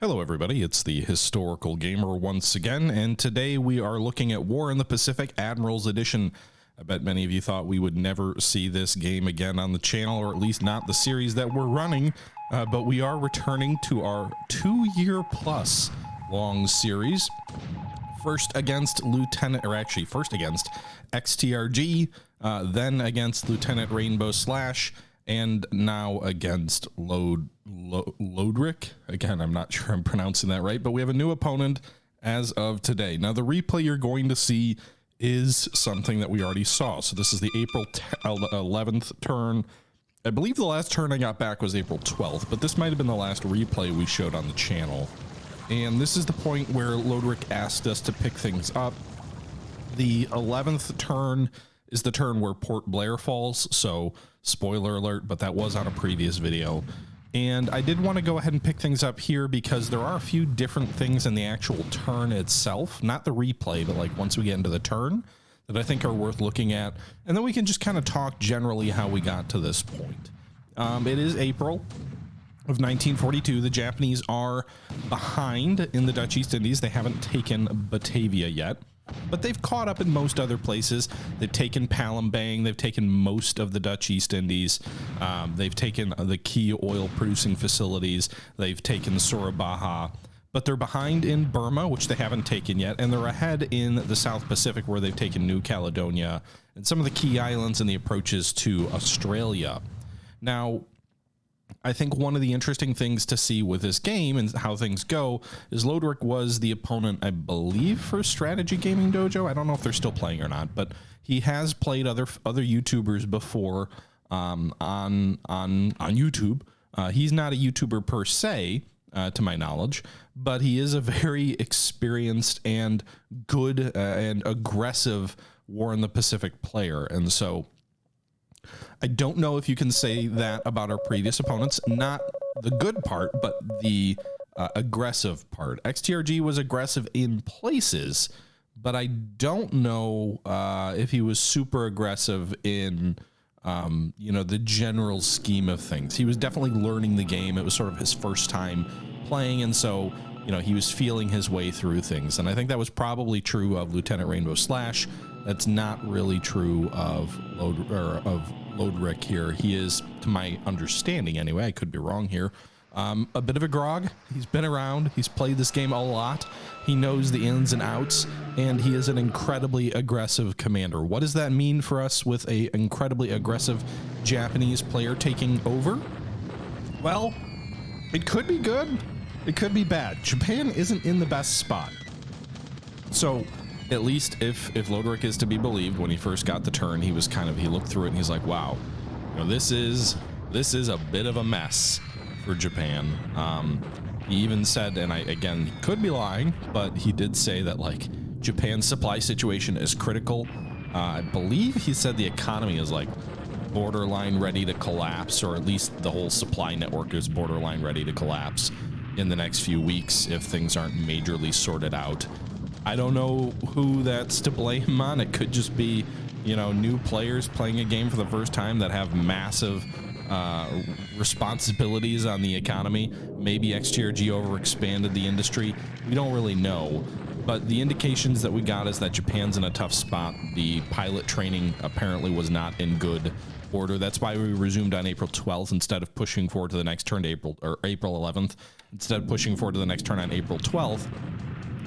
Hello everybody, it's the Historical Gamer once again, and today we are looking at War in the Pacific, Admirals Edition. I bet many of you thought we would never see this game again on the channel, or at least not the series that we're running, but we are returning to our 2-year-plus long series. First against XTRG, then against Lieutenant Rainbow Slash, and now against Lodrick. Again, I'm not sure I'm pronouncing that right, but we have a new opponent as of today. Now, the replay you're going to see is something that we already saw. So this is the April 11th turn. I believe the last turn I got back was April 12th, but this might have been the last replay we showed on the channel. And this is the point where Lodrick asked us to pick things up. The 11th turn is the turn where Port Blair falls, so spoiler alert, but that was on a previous video. And I did want to go ahead and pick things up here because there are a few different things in the actual turn itself, not the replay, but like once we get into the turn, that I think are worth looking at. And then we can just kind of talk generally how we got to this point. It is April of 1942. The Japanese are behind in the Dutch East Indies. They haven't taken Batavia yet, but they've caught up in most other places. They've taken Palembang. They've taken most of the Dutch East Indies. They've taken the key oil producing facilities. They've taken Surabaya, but they're behind in Burma, which they haven't taken yet. And they're ahead in the South Pacific, where they've taken New Caledonia and some of the key islands and the approaches to Australia. Now, I think one of the interesting things to see with this game and how things go is Lodrick was the opponent, I believe, for Strategy Gaming Dojo. I don't know if they're still playing or not, but he has played other YouTubers before on YouTube. He's not a YouTuber per se, to my knowledge, but he is a very experienced and good and aggressive War in the Pacific player, and so I don't know if you can say that about our previous opponents. Not the good part, but the aggressive part. XTRG was aggressive in places, but I don't know if he was super aggressive in, you know, the general scheme of things. He was definitely learning the game. It was sort of his first time playing, and so, you know, he was feeling his way through things. And I think that was probably true of Lieutenant Rainbow Slash. That's not really true of Lodrick here. He is, to my understanding anyway, I could be wrong here, a bit of a grog. He's been around. He's played this game a lot. He knows the ins and outs, and he is an incredibly aggressive commander. What does that mean for us with a incredibly aggressive Japanese player taking over? Well, it could be good. It could be bad. Japan isn't in the best spot. So, at least if Lodrick is to be believed, when he first got the turn, he was he looked through it and he's like, wow, you know, this is a bit of a mess for Japan. He even said, and again, he could be lying, but he did say that, like, Japan's supply situation is critical. I believe he said the economy is like borderline ready to collapse, or at least the whole supply network is borderline ready to collapse in the next few weeks if things aren't majorly sorted out. I don't know who that's to blame on. It could just be, you know, new players playing a game for the first time that have massive responsibilities on the economy. Maybe XTRG overexpanded the industry. We don't really know. But the indications that we got is that Japan's in a tough spot. The pilot training apparently was not in good order. That's why we resumed on April 12th instead of pushing forward to the next turn to April 11th. Instead of pushing forward to the next turn on April 12th.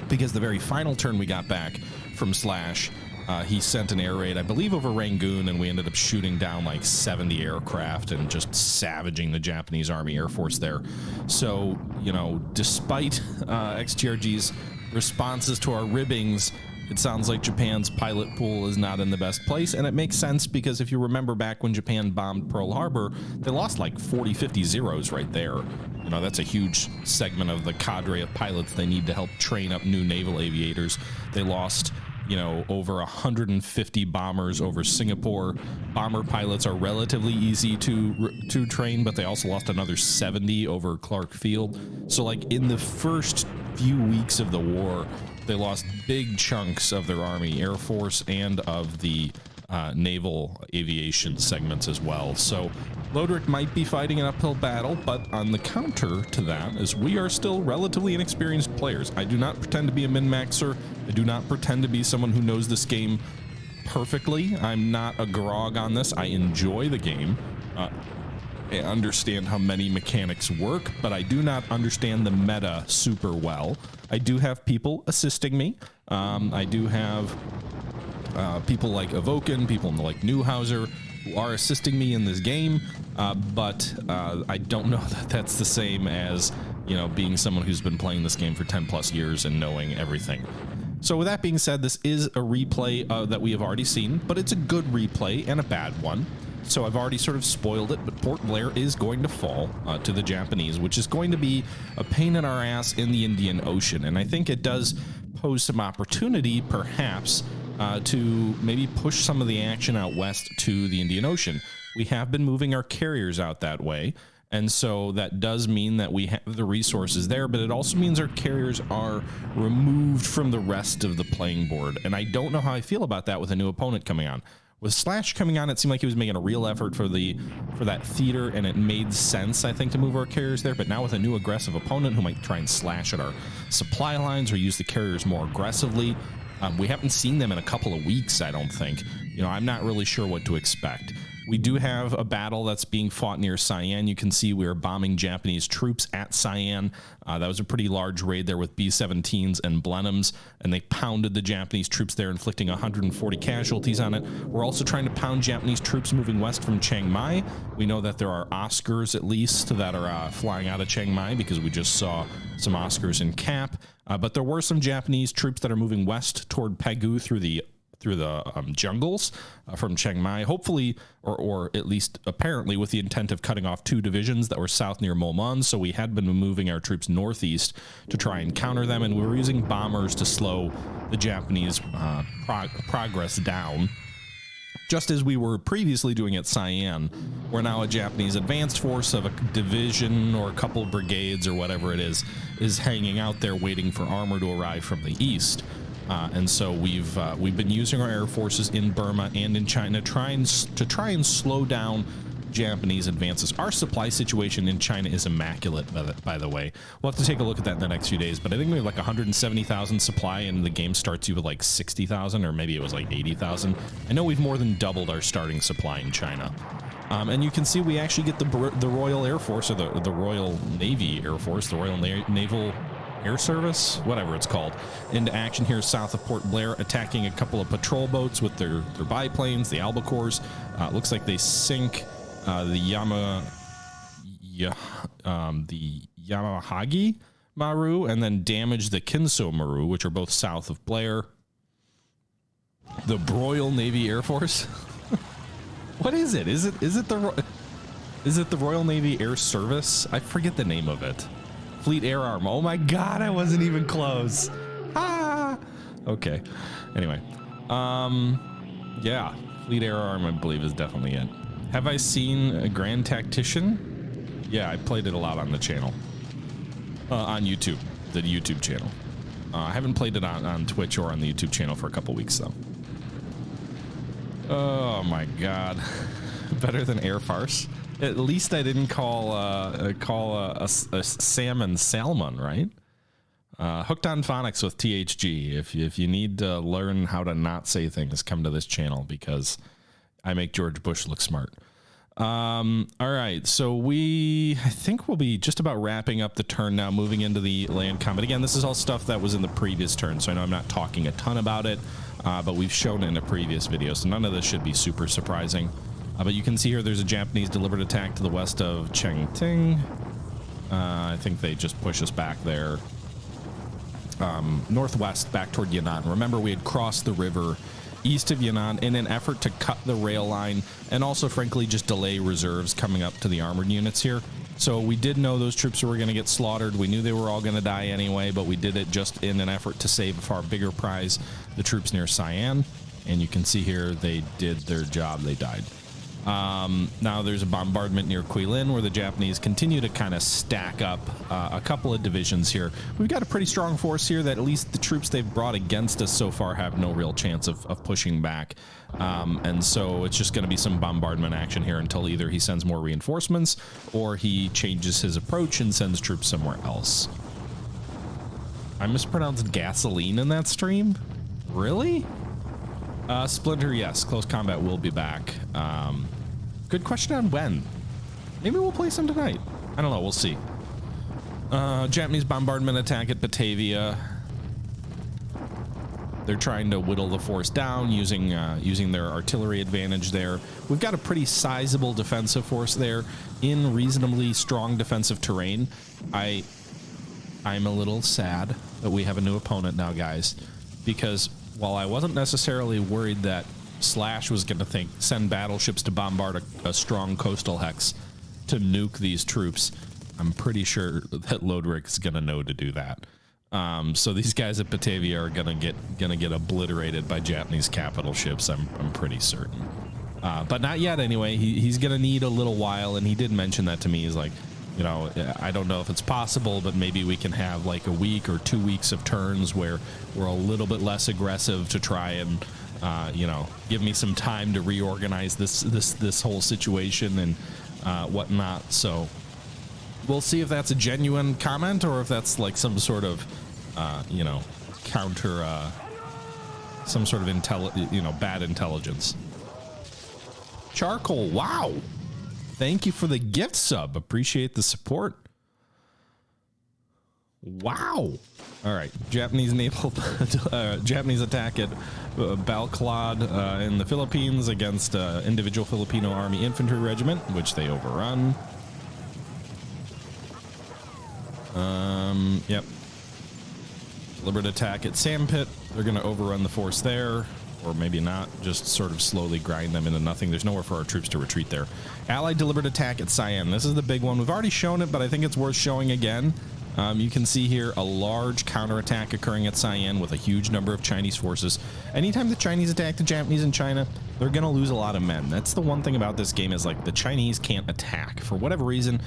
Because the very final turn we got back from Slash, he sent an air raid, I believe, over Rangoon, and we ended up shooting down like 70 aircraft and just savaging the Japanese Army Air Force there. So, you know, despite XTRG's responses to our ribbings, it sounds like Japan's pilot pool is not in the best place, and it makes sense because if you remember back when Japan bombed Pearl Harbor, they lost like 40-50 zeros right there. You know, that's a huge segment of the cadre of pilots they need to help train up new naval aviators. They lost, you know, over 150 bombers over Singapore. Bomber pilots are relatively easy to train, but they also lost another 70 over Clark Field. So, like, in the first few weeks of the war, they lost big chunks of their Army, Air Force, and of the naval aviation segments as well. So Lodric might be fighting an uphill battle, but on the counter to that is we are still relatively inexperienced players. I do not pretend to be a min-maxer. I do not pretend to be someone who knows this game perfectly. I'm not a grog on this. I enjoy the game. I understand how many mechanics work, but I do not understand the meta super well. I do have people assisting me. I do have people like Evoken, people like Newhauser, who are assisting me in this game, but I don't know that that's the same as, you know, being someone who's been playing this game for 10 plus years and knowing everything. So with that being said, this is a replay that we have already seen, but it's a good replay and a bad one. So I've already sort of spoiled it, but Port Blair is going to fall to the Japanese, which is going to be a pain in our ass in the Indian Ocean. And I think it does pose some opportunity, perhaps, to maybe push some of the action out west to the Indian Ocean. We have been moving our carriers out that way, and so that does mean that we have the resources there, but it also means our carriers are removed from the rest of the playing board. And I don't know how I feel about that with a new opponent coming on. With Slash coming on, it seemed like he was making a real effort for that theater, and it made sense, I think, to move our carriers there. But now with a new aggressive opponent who might try and slash at our supply lines or use the carriers more aggressively, we haven't seen them in a couple of weeks, I don't think. You know, I'm not really sure what to expect. We do have a battle that's being fought near Cyan. You can see we are bombing Japanese troops at Cyan. That was a pretty large raid there with B-17s and Blenheims, and they pounded the Japanese troops there, inflicting 140 casualties on it. We're also trying to pound Japanese troops moving west from Chiang Mai. We know that there are Oscars, at least, that are flying out of Chiang Mai, because we just saw some Oscars in Cap. But there were some Japanese troops that are moving west toward Pegu through the jungles from Chiang Mai, hopefully, or at least apparently with the intent of cutting off 2 divisions that were south near Momon. So we had been moving our troops northeast to try and counter them, and we were using bombers to slow the Japanese progress down, just as we were previously doing at Cyan, where now a Japanese advanced force of a division or a couple of brigades or whatever it is hanging out there waiting for armor to arrive from the east. And so we've been using our air forces in Burma and in China to try and slow down Japanese advances. Our supply situation in China is immaculate, by the way. We'll have to take a look at that in the next few days, but I think we have like 170,000 supply, and the game starts you with like 60,000, or maybe it was like 80,000. I know we've more than doubled our starting supply in China. And you can see we actually get the Royal Air Force, or the Royal Navy Air Force, the Royal Naval Air Service, whatever it's called, into action here south of Port Blair, attacking a couple of patrol boats with their biplanes, the Albacores. Looks like they sink the Yamahagi Maru, and then damage the Kinso Maru, which are both south of Blair. The Royal Navy Air Force. What is it? Is it the Royal Navy Air Service? I forget the name of it. Fleet Air Arm. Oh my god, I wasn't even close. Okay. Anyway. Yeah. Fleet Air Arm, I believe, is definitely it. Have I seen a Grand Tactician? Yeah, I played it a lot on the channel. On YouTube. The YouTube channel. I haven't played it on Twitch or on the YouTube channel for a couple weeks, though. Oh my god. Better than Air Farce. At least I didn't call a salmon, right? Hooked on Phonics with THG. If you need to learn how to not say things, come to this channel, because I make George Bush look smart. All right, so I think we'll be just about wrapping up the turn now, moving into the land combat. Again, this is all stuff that was in the previous turn, so I know I'm not talking a ton about it, but we've shown it in a previous video, so none of this should be super surprising. But you can see here there's a Japanese deliberate attack to the west of Chengting. I think they just push us back there. Northwest, back toward Yan'an. Remember, we had crossed the river east of Yan'an in an effort to cut the rail line, and also, frankly, just delay reserves coming up to the armored units here. So we did know those troops were going to get slaughtered. We knew they were all going to die anyway, but we did it just in an effort to save a far bigger prize, the troops near Cyan. And you can see here they did their job. They died. Now there's a bombardment near Quilin where the Japanese continue to kind of stack up a couple of divisions here. We've got a pretty strong force here that at least the troops they've brought against us so far have no real chance of pushing back. And so it's just going to be some bombardment action here until either he sends more reinforcements or he changes his approach and sends troops somewhere else. I mispronounced gasoline in that stream? Really? Splinter, yes, close combat will be back. Good question on when. Maybe we'll play some tonight. I don't know, we'll see. Japanese bombardment attack at Batavia. They're trying to whittle the force down using their artillery advantage there. We've got a pretty sizable defensive force there in reasonably strong defensive terrain. I'm a little sad that we have a new opponent now, guys, because while I wasn't necessarily worried that Slash was going to send battleships to bombard a strong coastal hex to nuke these troops, I'm pretty sure that Lodrick is going to know to do that. So these guys at Batavia are gonna get obliterated by Japanese capital ships. I'm pretty certain, but not yet. Anyway, he's gonna need a little while, and he did mention that to me. He's like, you know, I don't know if it's possible, but maybe we can have like a week or 2 weeks of turns where we're a little bit less aggressive to try and, you know, give me some time to reorganize this whole situation and whatnot. So we'll see if that's a genuine comment or if that's like some sort of, you know, counter, some sort of bad intelligence. Charcoal, wow. Thank you for the gift sub. Appreciate the support. Wow. All right. Japanese naval, Japanese attack at Balclad in the Philippines against individual Filipino Army Infantry Regiment, which they overrun. Yep. Deliberate attack at Sandpit. They're going to overrun the force there. Or maybe not, just sort of slowly grind them into nothing. There's nowhere for our troops to retreat there. Allied deliberate attack at Cyan. This is the big one. We've already shown it, but I think it's worth showing again. You can see here a large counterattack occurring at Cyan with a huge number of Chinese forces. Anytime the Chinese attack the Japanese in China, they're going to lose a lot of men. That's the one thing about this game is like the Chinese can't attack. For whatever reason,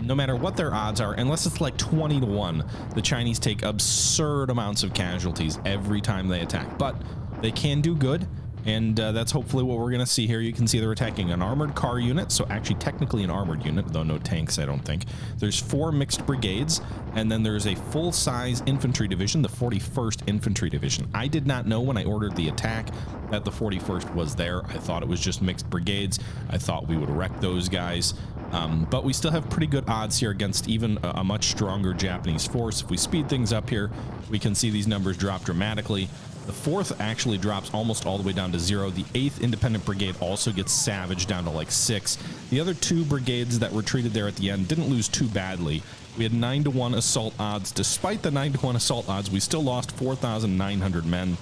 no matter what their odds are, unless it's like 20 to 1, the Chinese take absurd amounts of casualties every time they attack. But they can do good, and that's hopefully what we're going to see here. You can see they're attacking an armored car unit, so actually technically an armored unit, though no tanks, I don't think. There's 4 mixed brigades, and then there's a full-size infantry division, the 41st Infantry Division. I did not know when I ordered the attack that the 41st was there. I thought it was just mixed brigades. I thought we would wreck those guys. But we still have pretty good odds here against even a much stronger Japanese force. If we speed things up here, we can see these numbers drop dramatically. The 4th actually drops almost all the way down to 0. The 8th Independent Brigade also gets savaged down to like 6. The other 2 brigades that retreated there at the end didn't lose too badly. We had 9 to 1 assault odds. Despite the 9 to 1 assault odds, we still lost 4,900 men,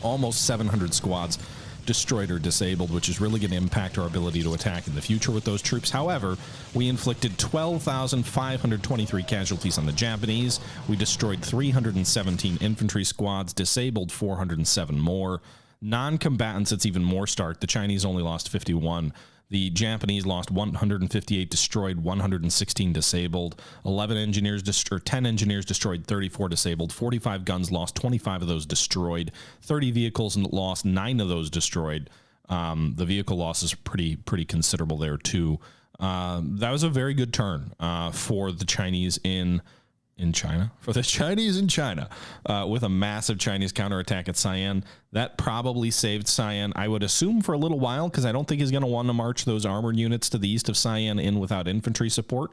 almost 700 squads destroyed or disabled, which is really going to impact our ability to attack in the future with those troops. However, we inflicted 12,523 casualties on the Japanese. We destroyed 317 infantry squads, disabled 407 more. Non-combatants, it's even more stark. The Chinese only lost 51. The Japanese lost 158 destroyed, 116 disabled, 10 engineers destroyed, 34 disabled, 45 guns lost, 25 of those destroyed, 30 vehicles lost, 9 of those destroyed. The vehicle losses are pretty considerable there too. That was a very good turn for the Chinese in China, with a massive Chinese counterattack at Cyan. That probably saved Cyan, I would assume, for a little while, because I don't think he's going to want to march those armored units to the east of Cyan in without infantry support.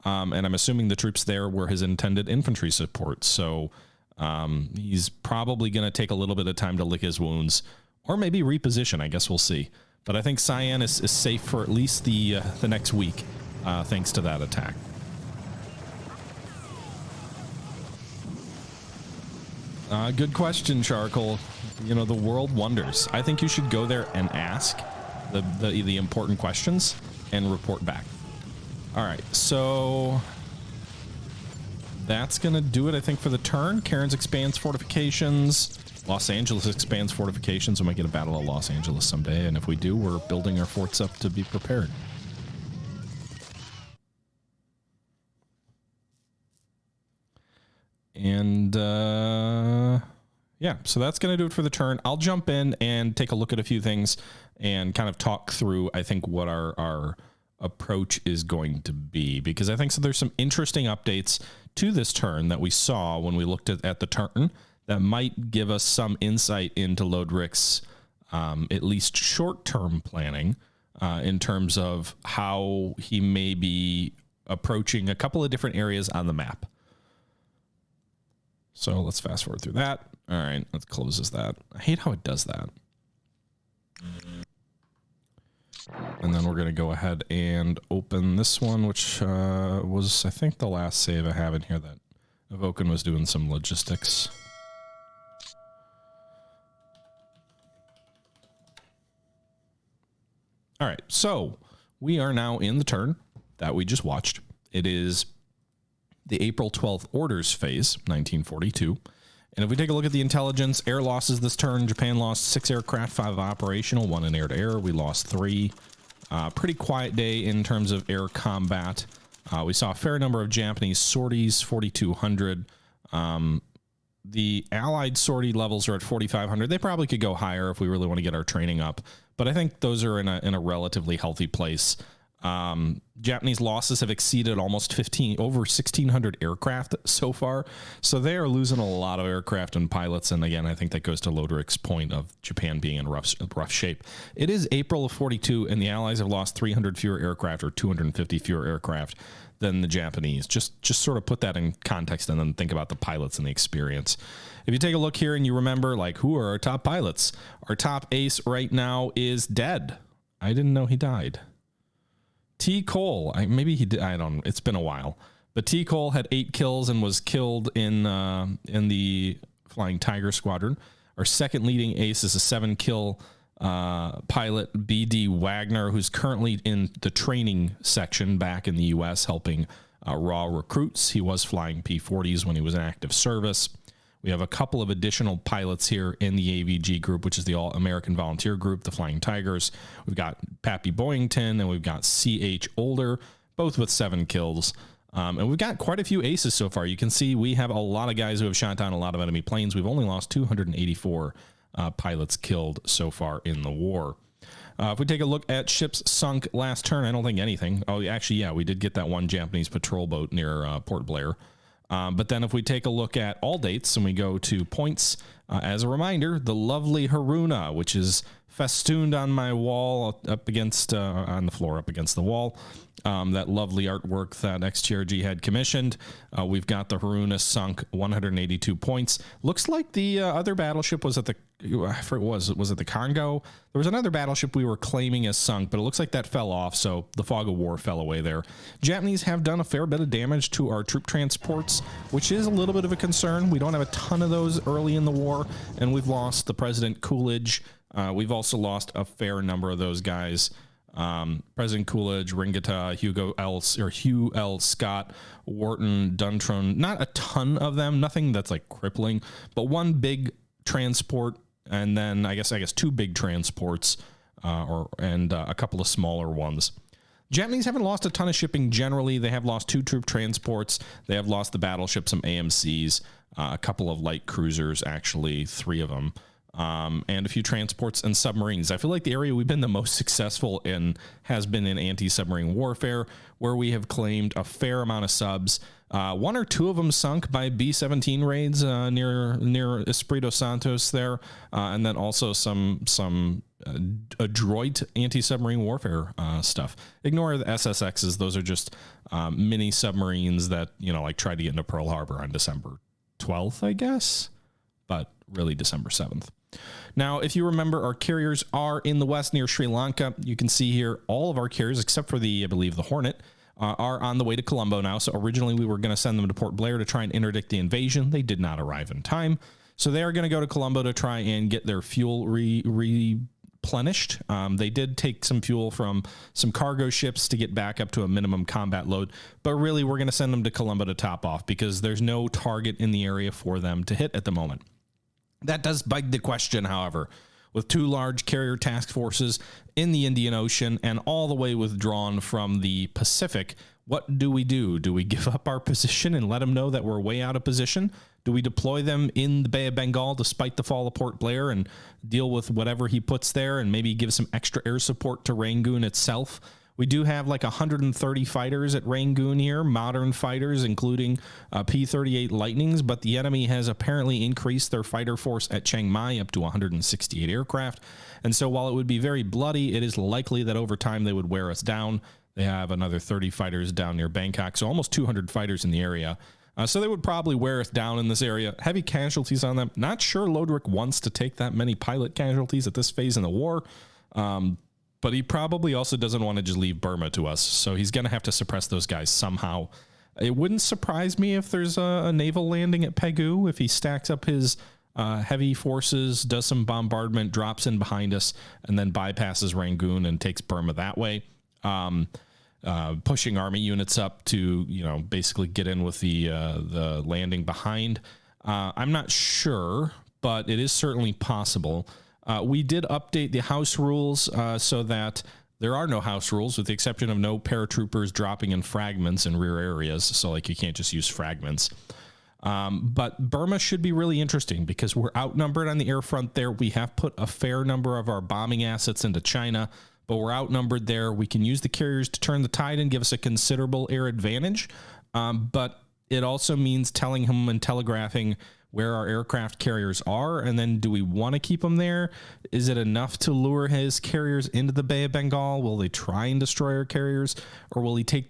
And I'm assuming the troops there were his intended infantry support. So he's probably going to take a little bit of time to lick his wounds, or maybe reposition. I guess we'll see. But I think Cyan is safe for at least the next week, thanks to that attack. Good question, Charcoal. You know, the world wonders. I think you should go there and ask the important questions and report back. All right, so that's going to do it, I think, for the turn. Cairns expands fortifications. Los Angeles expands fortifications. We might get a battle of Los Angeles someday, and if we do, we're building our forts up to be prepared. And yeah, so that's going to do it for the turn. I'll jump in and take a look at a few things and kind of talk through, I think, what our approach is going to be, because I think so there's some interesting updates to this turn that we saw when we looked at the turn that might give us some insight into Lodrik's at least short-term planning in terms of how he may be approaching a couple of different areas on the map. So let's fast forward through that. All right, let's close that. I hate how it does that. And then we're going to go ahead and open this one, which was, I think, the last save I have in here that Evoken was doing some logistics. All right, so we are now in the turn that we just watched. It is the April 12th orders phase, 1942. And if we take a look at the intelligence, air losses this turn, Japan lost 6 aircraft, 5 operational, 1 in air-to-air. We lost 3. Pretty quiet day in terms of air combat. We saw a fair number of Japanese sorties, 4,200. The Allied sortie levels are at 4,500. They probably could go higher if we really want to get our training up, but I think those are in a relatively healthy place. Japanese losses have exceeded almost over 1,600 aircraft so far, so they are losing a lot of aircraft and pilots. And again, I think that goes to Lodrik's point of Japan being in rough shape. It is April of 42, and the Allies have lost 300 fewer aircraft or 250 fewer aircraft than the Japanese. Just sort of put that in context and then think about the pilots and the experience. If you take a look here and you remember, like, who are our top pilots? Our top ace right now is dead. I didn't know he died. T. Cole, maybe he did. I don't know. It's been a while. But T. Cole had 8 kills and was killed in the Flying Tiger Squadron. Our second leading ace is a 7-kill pilot, B.D. Wagner, who's currently in the training section back in the U.S. helping raw recruits. He was flying P-40s when he was in active service. We have a couple of additional pilots here in the AVG group, which is the All-American Volunteer Group, the Flying Tigers. We've got Pappy Boyington, and we've got C.H. Older, both with 7 kills. And we've got quite a few aces so far. You can see we have a lot of guys who have shot down a lot of enemy planes. We've only lost 284 pilots killed so far in the war. If we take a look at ships sunk last turn, I don't think anything. Oh, actually, yeah, we did get that one Japanese patrol boat near Port Blair. But then if we take a look at all dates and we go to points, as a reminder, the lovely Haruna, which is festooned on my wall up against, on the floor up against the wall, that lovely artwork that XTRG had commissioned. We've got the Haruna sunk 182 points. Looks like the other battleship was at the, I forget, was it the Congo? There was another battleship we were claiming as sunk, but it looks like that fell off, so the fog of war fell away there. Japanese have done a fair bit of damage to our troop transports, which is a little bit of a concern. We don't have a ton of those early in the war, and we've lost the President Coolidge. We've also lost a fair number of those guys. President Coolidge, Ringata, Hugh L. Scott, Wharton, Duntron. Not a ton of them, nothing that's like crippling, but one big transport, and then I guess 2 big transports, and a couple of smaller ones. Japanese haven't lost a ton of shipping generally. They have lost 2 troop transports. They have lost the battleship, some AMCs, a couple of light cruisers, actually 3 of them. And a few transports and submarines. I feel like the area we've been the most successful in has been in anti-submarine warfare, where we have claimed a fair amount of subs. 1 or 2 of them sunk by B-17 raids near Espirito Santos there, and then also some adroit anti-submarine warfare stuff. Ignore the SSXs; those are just mini submarines that like tried to get into Pearl Harbor on December 12th, I guess, but really December 7th. Now, if you remember, our carriers are in the west near Sri Lanka. You can see here all of our carriers, except for I believe the Hornet, are on the way to Colombo now. So originally we were going to send them to Port Blair to try and interdict the invasion. They did not arrive in time. So they are going to go to Colombo to try and get their fuel replenished. They did take some fuel from some cargo ships to get back up to a minimum combat load. But really, we're going to send them to Colombo to top off because there's no target in the area for them to hit at the moment. That does beg the question, however, with 2 large carrier task forces in the Indian Ocean and all the way withdrawn from the Pacific, what do we do? Do we give up our position and let them know that we're way out of position? Do we deploy them in the Bay of Bengal despite the fall of Port Blair and deal with whatever he puts there and maybe give some extra air support to Rangoon itself? We do have like 130 fighters at Rangoon here, modern fighters, including P-38 Lightnings, but the enemy has apparently increased their fighter force at Chiang Mai up to 168 aircraft. And so while it would be very bloody, it is likely that over time they would wear us down. They have another 30 fighters down near Bangkok, so almost 200 fighters in the area. So they would probably wear us down in this area. Heavy casualties on them. Not sure Lodrick wants to take that many pilot casualties at this phase in the war. But he probably also doesn't want to just leave Burma to us. So he's going to have to suppress those guys somehow. It wouldn't surprise me if there's a naval landing at Pegu, if he stacks up his heavy forces, does some bombardment, drops in behind us, and then bypasses Rangoon and takes Burma that way. Pushing army units up to, basically get in with the landing behind. I'm not sure, but it is certainly possible. We did update the house rules so that there are no house rules, with the exception of no paratroopers dropping in fragments in rear areas. So like you can't just use fragments. But Burma should be really interesting because we're outnumbered on the air front there. We have put a fair number of our bombing assets into China, but we're outnumbered there. We can use the carriers to turn the tide and give us a considerable air advantage. But it also means telling him and telegraphing where our aircraft carriers are, and then do we want to keep them there? Is it enough to lure his carriers into the Bay of Bengal? Will they try and destroy our carriers, or will he take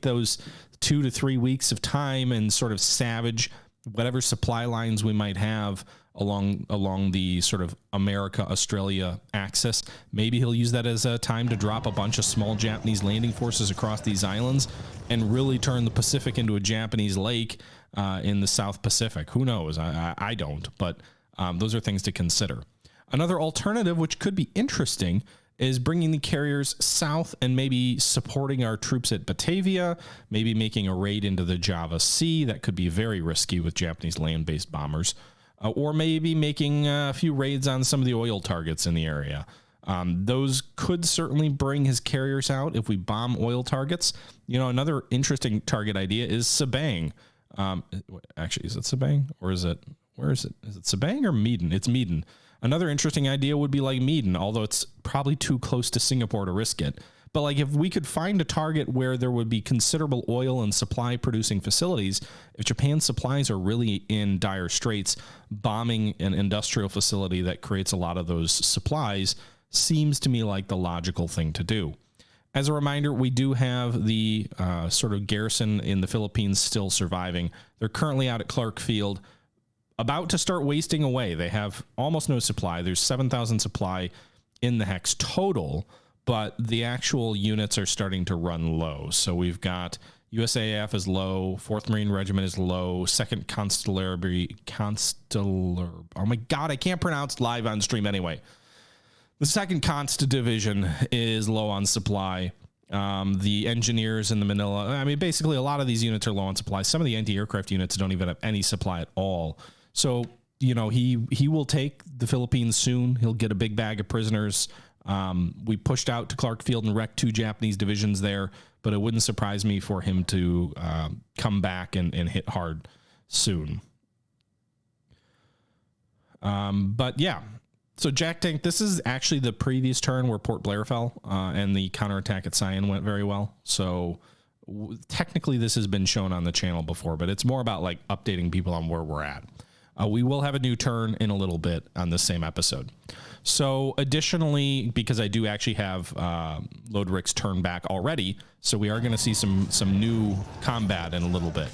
those 2 to 3 weeks of time and sort of savage whatever supply lines we might have along the sort of America-Australia axis? Maybe he'll use that as a time to drop a bunch of small Japanese landing forces across these islands and really turn the Pacific into a Japanese lake in the South Pacific. Who knows? I don't, but those are things to consider. Another alternative, which could be interesting, is bringing the carriers south and maybe supporting our troops at Batavia, maybe making a raid into the Java Sea. That could be very risky with Japanese land-based bombers. Or maybe making a few raids on some of the oil targets in the area. Those could certainly bring his carriers out if we bomb oil targets. Another interesting target idea is Sabang. Actually, is it Sabang or where is it? Is it Sabang or Medan? It's Medan. Another interesting idea would be like Medan, although it's probably too close to Singapore to risk it. But like if we could find a target where there would be considerable oil and supply producing facilities, if Japan's supplies are really in dire straits, bombing an industrial facility that creates a lot of those supplies seems to me like the logical thing to do. As a reminder, we do have the sort of garrison in the Philippines still surviving. They're currently out at Clark Field, about to start wasting away. They have almost no supply. There's 7,000 supply in the hex total, but the actual units are starting to run low. So we've got USAF is low, 4th Marine Regiment is low, 2nd oh my God, I can't pronounce live on stream anyway. The 2nd Const Division is low on supply. The engineers in the Manila, basically a lot of these units are low on supply. Some of the anti-aircraft units don't even have any supply at all. So, he will take the Philippines soon. He'll get a big bag of prisoners. We pushed out to Clark Field and wrecked 2 Japanese divisions there, but it wouldn't surprise me for him to come back and hit hard soon. But yeah, so Jack Tank, this is actually the previous turn where Port Blair fell, and the counterattack at Sion went very well. So technically this has been shown on the channel before, but it's more about like updating people on where we're at. We will have a new turn in a little bit on this same episode. So additionally, because I do actually have Lodrick's turn back already, so we are going to see some new combat in a little bit.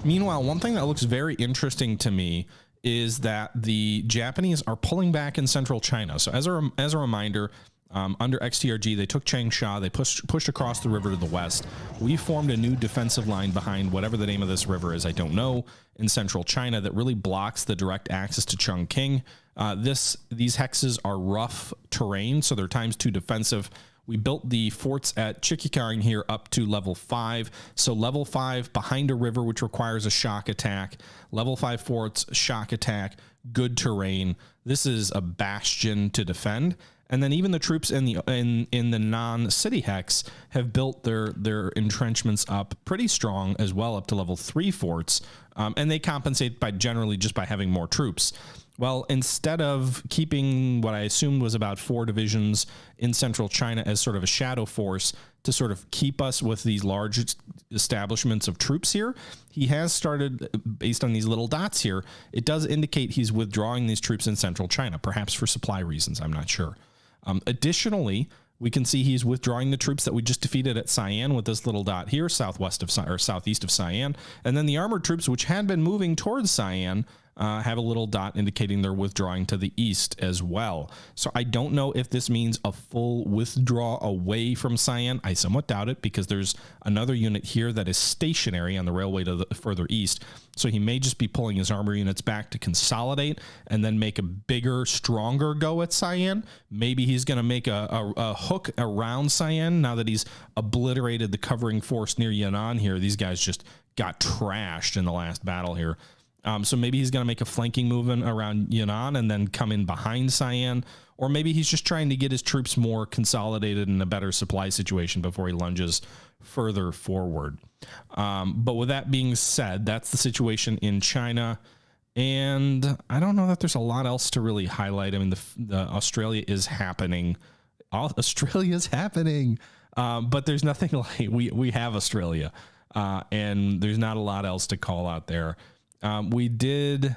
Meanwhile, one thing that looks very interesting to me is that the Japanese are pulling back in central China. So as a reminder, under XTRG, they took Changsha, they pushed across the river to the west. We formed a new defensive line behind whatever the name of this river is, I don't know, in central China that really blocks the direct access to Chongqing. These hexes are rough terrain, so they're ×2 defensive. We built the forts at Chikikarng here up to level 5. So level 5 behind a river, which requires a shock attack. Level 5 forts, shock attack, good terrain. This is a bastion to defend. And then even the troops in the non-city hex have built their entrenchments up pretty strong as well, up to level 3 forts. And they compensate by generally just by having more troops. Well, instead of keeping what I assumed was about 4 divisions in central China as sort of a shadow force to sort of keep us with these large establishments of troops here, he has started, based on these little dots here, it does indicate he's withdrawing these troops in central China, perhaps for supply reasons, I'm not sure. Additionally, we can see he's withdrawing the troops that we just defeated at Cyan with this little dot here, southwest of or southeast of Cyan, and then the armored troops, which had been moving towards Cyan, have a little dot indicating they're withdrawing to the east as well. So I don't know if this means a full withdraw away from Cyan. I somewhat doubt it, because there's another unit here that is stationary on the railway to the further east. So he may just be pulling his armor units back to consolidate and then make a bigger, stronger go at Cyan. Maybe he's going to make a hook around Cyan now that he's obliterated the covering force near Yan'an here. These guys just got trashed in the last battle here. So maybe he's going to make a flanking movement around Yan'an and then come in behind Cyan, or maybe he's just trying to get his troops more consolidated in a better supply situation before he lunges further forward. But with that being said, that's the situation in China. And I don't know that there's a lot else to really highlight. I mean, the Australia is happening. Australia is happening. But there's nothing like we have Australia, and there's not a lot else to call out there. We did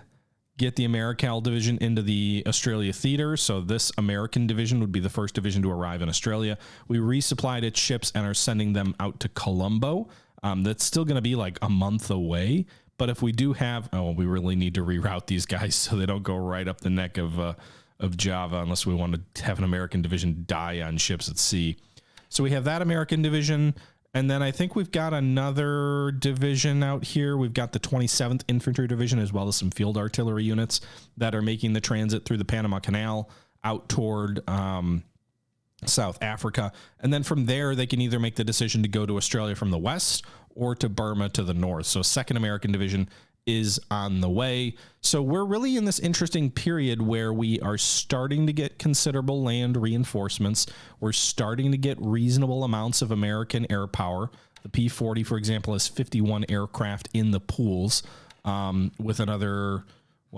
get the Americal division into the Australia theater, so this American division would be the first division to arrive in Australia. We resupplied its ships and are sending them out to Colombo. That's still going to be like a month away, but if we do have, we really need to reroute these guys so they don't go right up the neck of Java, unless we want to have an American division die on ships at sea. So we have that American division. And then I think we've got another division out here. We've got the 27th Infantry Division, as well as some field artillery units that are making the transit through the Panama Canal out toward South Africa. And then from there, they can either make the decision to go to Australia from the west or to Burma to the north. So 2nd American Division is on the way. So we're really in this interesting period where we are starting to get considerable land reinforcements. We're starting to get reasonable amounts of American air power. The P-40, for example, has 51 aircraft in the pools, with another,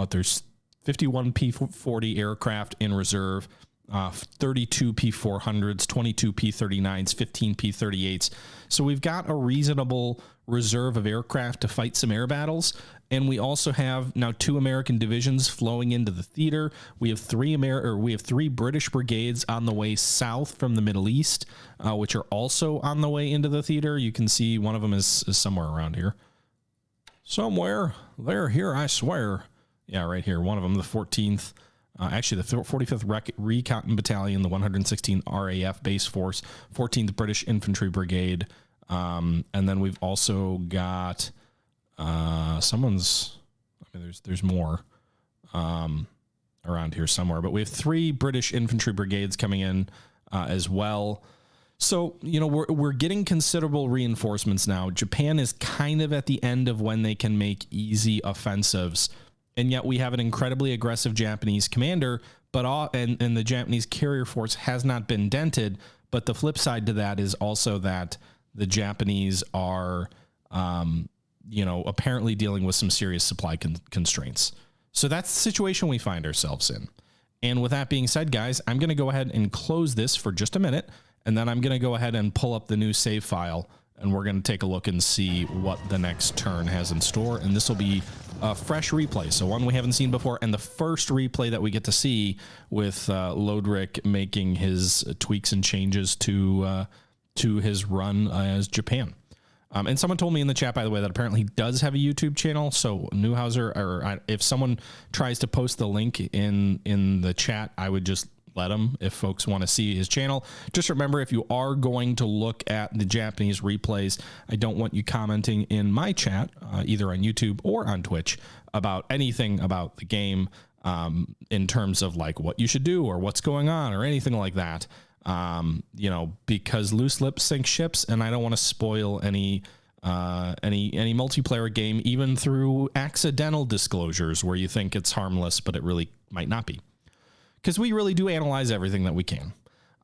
there's 51 P-40 aircraft in reserve, 32 P-400s, 22 P-39s, 15 P-38s. So we've got a reasonable reserve of aircraft to fight some air battles. And we also have now 2 American divisions flowing into the theater. We have 3 British brigades on the way south from the Middle East, which are also on the way into the theater. You can see one of them is somewhere around here. Somewhere. They're here, I swear. Yeah, right here. One of them, the 14th. Actually, the 45th Recon Battalion, the 116 RAF Base Force, 14th British Infantry Brigade. And then we've also got there's more around here somewhere, but we have 3 British infantry brigades coming in as well. So, you know, we're getting considerable reinforcements now. Japan is kind of at the end of when they can make easy offensives, and yet we have an incredibly aggressive Japanese commander, but and the Japanese carrier force has not been dented. But the flip side to that is also that the Japanese are apparently dealing with some serious supply constraints. So that's the situation we find ourselves in. And with that being said, guys, I'm going to go ahead and close this for just a minute, and then I'm going to go ahead and pull up the new save file, and we're going to take a look and see what the next turn has in store. And this will be a fresh replay, so one we haven't seen before, and the first replay that we get to see with Lodrick making his tweaks and changes to his run as Japan. And someone told me in the chat, by the way, that apparently he does have a YouTube channel. So Newhauser, or if someone tries to post the link in the chat, I would just let him if folks want to see his channel. Just remember, if you are going to look at the Japanese replays, I don't want you commenting in my chat, either on YouTube or on Twitch, about anything about the game in terms of like what you should do or what's going on or anything like that. Because loose lips sink ships, and I don't want to spoil any Any multiplayer game, even through accidental disclosures where you think it's harmless, but it really might not be. Because we really do analyze everything that we can.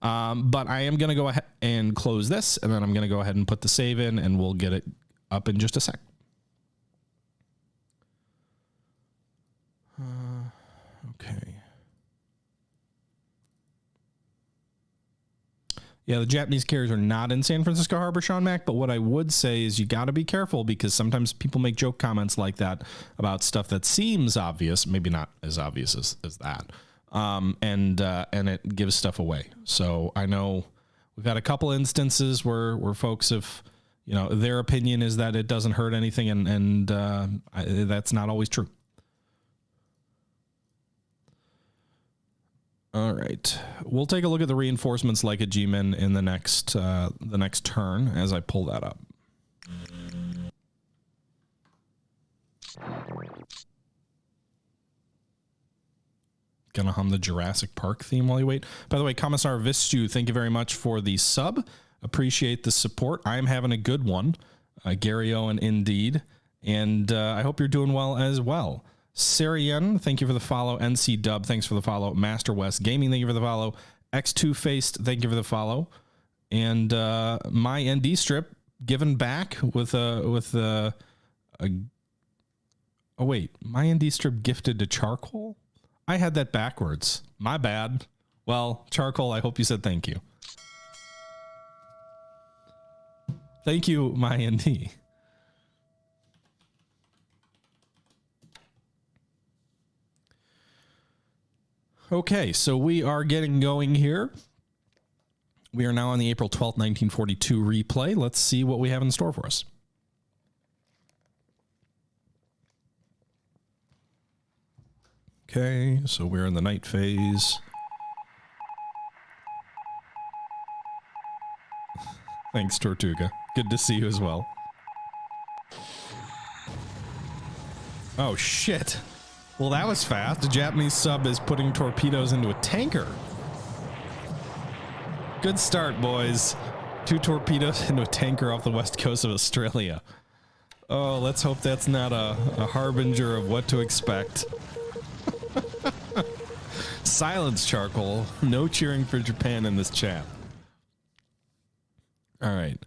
But I am going to go ahead and close this, and then I'm going to go ahead and put the save in, and we'll get it up in just a sec. Okay. Yeah, the Japanese carriers are not in San Francisco Harbor, Sean Mack, but what I would say is you got to be careful because sometimes people make joke comments like that about stuff that seems obvious, maybe not as obvious as that, and it gives stuff away. So I know we've had a couple instances where folks have, you know, their opinion is that it doesn't hurt anything, and that's not always true. All right, we'll take a look at the reinforcements like a G-min in the next turn as I pull that up. Gonna hum the Jurassic Park theme while you wait. By the way, Commissar Vistu, thank you very much for the sub. Appreciate the support. I'm having a good one. Gary Owen, indeed. And I hope you're doing well as well. Sarian, thank you for the follow. NC Dub, thanks for the follow. Master West Gaming, thank you for the follow. X2 Faced, thank you for the follow. And my ND strip given back with a oh wait, my ND strip gifted to Charcoal? I had that backwards. My bad. Well, Charcoal, I hope you said thank you. Thank you, my ND. Okay, so we are getting going here. We are now on the April 12th, 1942 replay. Let's see what we have in store for us. Okay, so we're in the night phase. Thanks, Tortuga. Good to see you as well. Oh, shit. Well, that was fast. The Japanese sub is putting torpedoes into a tanker. Good start, boys. 2 torpedoes into a tanker off the west coast of Australia. Oh, let's hope that's not a harbinger of what to expect. Silence, Charcoal. No cheering for Japan in this chat. All right.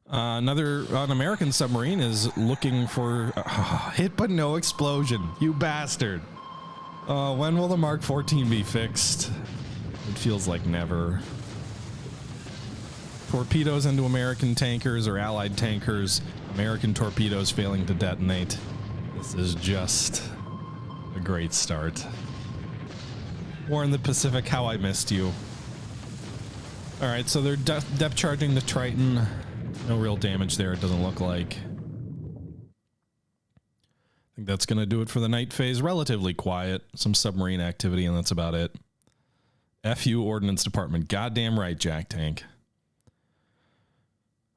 An American submarine is looking for hit but no explosion. You bastard. When will the Mark 14 be fixed? It feels like never. Torpedoes into American tankers or Allied tankers. American torpedoes failing to detonate. This is just a great start. War in the Pacific, how I missed you. All right, so they're depth charging the Triton. No real damage there, it doesn't look like. I think that's going to do it for the night phase. Relatively quiet. Some submarine activity, and that's about it. FU Ordnance Department. Goddamn right, Jack Tank.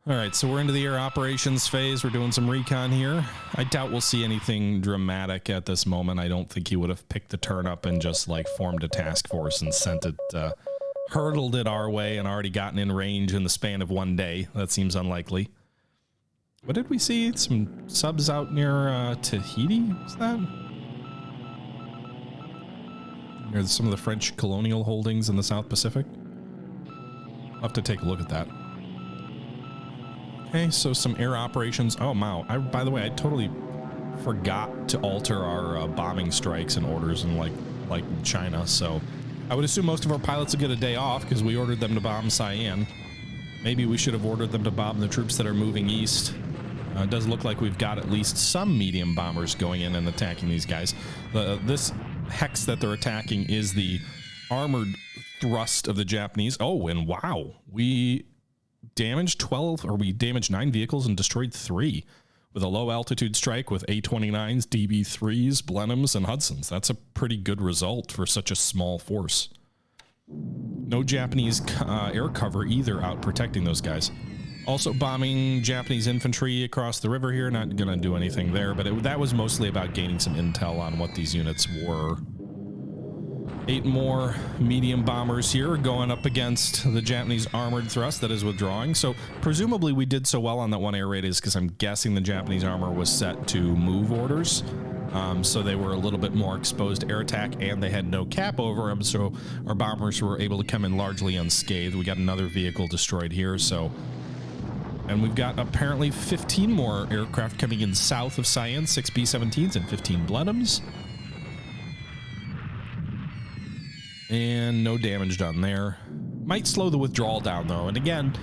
All right, so we're into the air operations phase. We're doing some recon here. I doubt we'll see anything dramatic at this moment. I don't think he would have picked the turn up and just, like, formed a task force and sent it... hurtled it our way and already gotten in range in the span of one day. That seems unlikely. What did we see? Some subs out near Tahiti? Is that? Near some of the French colonial holdings in the South Pacific? I'll have to take a look at that. Okay, so some air operations. Oh, wow. By the way, I totally forgot to alter our bombing strikes and orders in like China, so... I would assume most of our pilots will get a day off because we ordered them to bomb Cyan. Maybe we should have ordered them to bomb the troops that are moving east. It does look like we've got at least some medium bombers going in and attacking these guys. This hex that they're attacking is the armored thrust of the Japanese. Oh, and wow, we damaged 9 vehicles and destroyed 3 with a low altitude strike with A-29s, DB-3s, Blenheims, and Hudsons. That's a pretty good result for such a small force. No Japanese air cover either out protecting those guys. Also bombing Japanese infantry across the river here. Not going to do anything there, but that was mostly about gaining some intel on what these units were. 8 more medium bombers here going up against the Japanese armored thrust that is withdrawing. So presumably we did so well on that one air raid is because I'm guessing the Japanese armor was set to move orders. So they were a little bit more exposed to air attack, and they had no cap over them, so our bombers were able to come in largely unscathed. We got another vehicle destroyed here, so... And we've got apparently 15 more aircraft coming in south of Cyan, 6 B-17s and 15 Blenheims. And no damage done there. Might slow the withdrawal down, though. And again,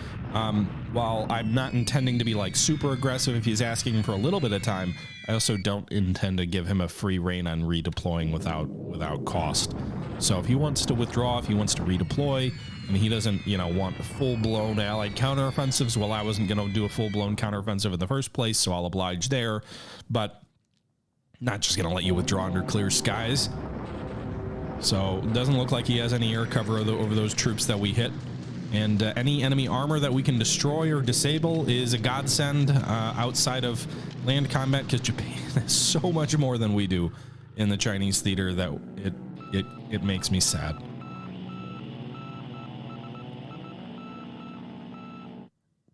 while I'm not intending to be like super aggressive if he's asking for a little bit of time, I also don't intend to give him a free rein on redeploying without cost. So if he wants to withdraw, if he wants to redeploy, and he doesn't, you know, want full-blown Allied counteroffensives, well, I wasn't going to do a full-blown counteroffensive in the first place, so I'll oblige there. But not just going to let you withdraw under clear skies. So it doesn't look like he has any air cover over those troops that we hit. And any enemy armor that we can destroy or disable is a godsend outside of land combat, because Japan has so much more than we do in the Chinese theater that it makes me sad.